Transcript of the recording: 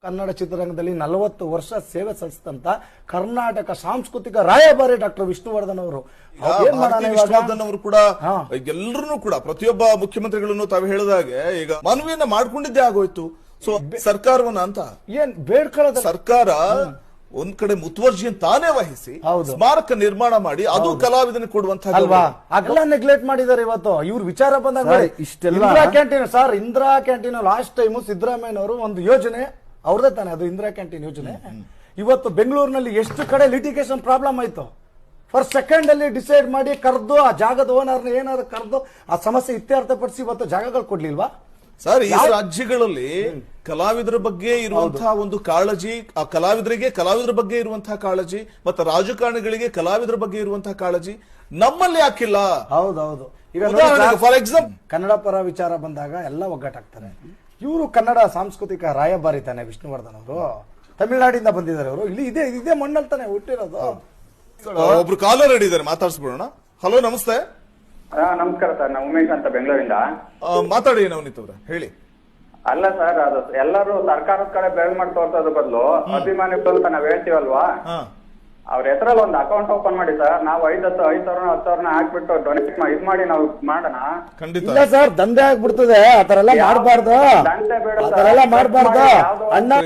ಕನ್ನಡ ಚಿತ್ರರಂಗದಲ್ಲಿ 40 ವರ್ಷ ಸೇವೆ ಸಲ್ಲಿಸಿದಂತ ಕರ್ನಾಟಕ ಸಾಂಸ್ಕೃತಿಕ ರಾಯಭಾರಿ ಡಾಕ್ಟರ್ ವಿಷ್ಣುವರ್ಧನ್ ಅವರು ವಿಷ್ಣುವರ್ಧನ್ ಅವರು ಕೂಡ ಎಲ್ಲರೂ ಕೂಡ ಪ್ರತಿಯೊಬ್ಬ ಮುಖ್ಯಮಂತ್ರಿಗಳನ್ನು ತಾವು ಹೇಳಿದಾಗೆ ಈಗ ಮನವಿಯನ್ನ ಮಾಡ್ಕೊಂಡಿದ್ದೇ ಆಗೋಯ್ತು. ಸೊ ಸರ್ಕಾರವನ್ನ ಅಂತ ಏನ್ ಬೇಡ್ಕೊಳ್ಳೋದು, ಸರ್ಕಾರ ಒಂದ್ ಕಡೆ ಮುತುವರ್ಜಿಯನ್ನು ತಾನೇ ವಹಿಸಿ ಸ್ಮಾರಕ ನಿರ್ಮಾಣ ಮಾಡಿ ಅದು ಕಲಾವಿದನಿಗೆ ಕೊಡುವಂತಹ ಅಲ್ವಾ, ಅಗಲ ನೆಗ್ಲೆಕ್ಟ್ ಮಾಡಿದ್ದಾರೆ. ಇವತ್ತು ಇವ್ರ ವಿಚಾರ ಬಂದಾಗ Indira canteen sir, Indira canteen last time ಸಿದ್ದರಾಮಯ್ಯನವರು ಒಂದು ಯೋಜನೆ ಅವ್ರದೇ ತಾನೆ, ಅದು ಇಂದಿರಾ ಕ್ಯಾಂಟೀನ್ ಯೋಜನೆ. ಇವತ್ತು ಬೆಂಗಳೂರಿನಲ್ಲಿ ಎಷ್ಟು ಕಡೆ ಲಿಟಿಗೇಷನ್ ಪ್ರಾಬ್ಲಮ್ ಆಯ್ತು, ಫರ್ ಸೆಕೆಂಡ್ ಅಲ್ಲಿ ಡಿಸೈಡ್ ಮಾಡಿ ಕರೆದು ಆ ಜಾಗದ ಓನರ್ನ ಏನಾದ್ರು ಕರೆದು ಆ ಸಮಸ್ಯೆ ಇತ್ಯರ್ಥಪಡಿಸಿ ಇವತ್ತು ಜಾಗಗಳು ಕೊಡ್ಲಿಲ್ವಾ ಸರ್? ಈ ರಾಜ್ಯಗಳಲ್ಲಿ ಕಲಾವಿದರ ಬಗ್ಗೆ ಇರುವಂತಹ ಒಂದು ಕಾಳಜಿ, ಆ ಕಲಾವಿದರ ಬಗ್ಗೆ ಇರುವಂತಹ ಕಾಳಜಿ, ಮತ್ತೆ ರಾಜಕಾರಣಿಗಳಿಗೆ ಕಲಾವಿದರ ಬಗ್ಗೆ ಇರುವಂತಹ ಕಾಳಜಿ ನಮ್ಮಲ್ಲಿ ಯಾಕಿಲ್ಲ? ಹೌದೌದು. ಈಗ ಫಾರ್ ಎಕ್ಸಾಂಪಲ್ ಕನ್ನಡ ಪರ ವಿಚಾರ ಬಂದಾಗ ಎಲ್ಲ ಒಗ್ಗಟ್ಟಾಗ್ತಾರೆ. ಇವರು ಕನ್ನಡ ಸಾಂಸ್ಕೃತಿಕ ರಾಯಭಾರಿ ತಾನೆ ವಿಷ್ಣುವರ್ಧನ್ ಅವರು, ತಮಿಳುನಾಡಿಂದ ಬಂದಿದ್ದಾರೆ ಅವರು, ಇಲ್ಲಿ ಇದೇ ಮಣ್ಣಲ್ಲಿ ತಾನೆ ಹುಟ್ಟಿರೋದು. ಒಬ್ರು ಕಾಲರ್ ಹಿಡಿದಾರೆ, ಮಾತಾಡ್ಸ್ಬಿಡೋಣ. ಹಲೋ, ನಮಸ್ತೆ. ನಮಸ್ಕಾರ ಸರ್, ನಾವು ಉಮೇಶ್ ಅಂತ ಬೆಂಗಳೂರಿಂದ. ಮಾತಾಡಿ ನವನೀತ್ ಅವ್ರೆ, ಹೇಳಿ. ಅಲ್ಲ ಸರ್, ಅದು ಎಲ್ಲರೂ ಸರ್ಕಾರದ ಕಡೆ ಬೆಳ್ ಮಾಡಿ ತೋರ್ಸೋದ್ರ ಬದಲು ಅಭಿಮಾನಿಗಳು ಅಂತ ನಾವ್ ಹೇಳ್ತೀವಲ್ವಾ, ಅವ್ರ ಹೆಸರಲ್ಲಿ ಒಂದು ಅಕೌಂಟ್ ಓಪನ್ ಮಾಡಿ ಸರ್. ನಾವು 5,000 ಹಾಕ್ಬಿಟ್ಟು ಡೊನೇಟ್ ಇದ್ ಮಾಡಿ ನಾವು ಮಾಡೋಣ. ಇಲ್ಲ ಸರ್, ದಂಧೆ ಆಗ್ಬಿಡ್ತದೆ, ಆತರ ಎಲ್ಲ ಮಾಡಬಾರ್ದು, ದಂಧೆ ಬೇಡ, ಆತರ ಎಲ್ಲ ಮಾಡಬಾರ್ದು ಅಣ್ಣ.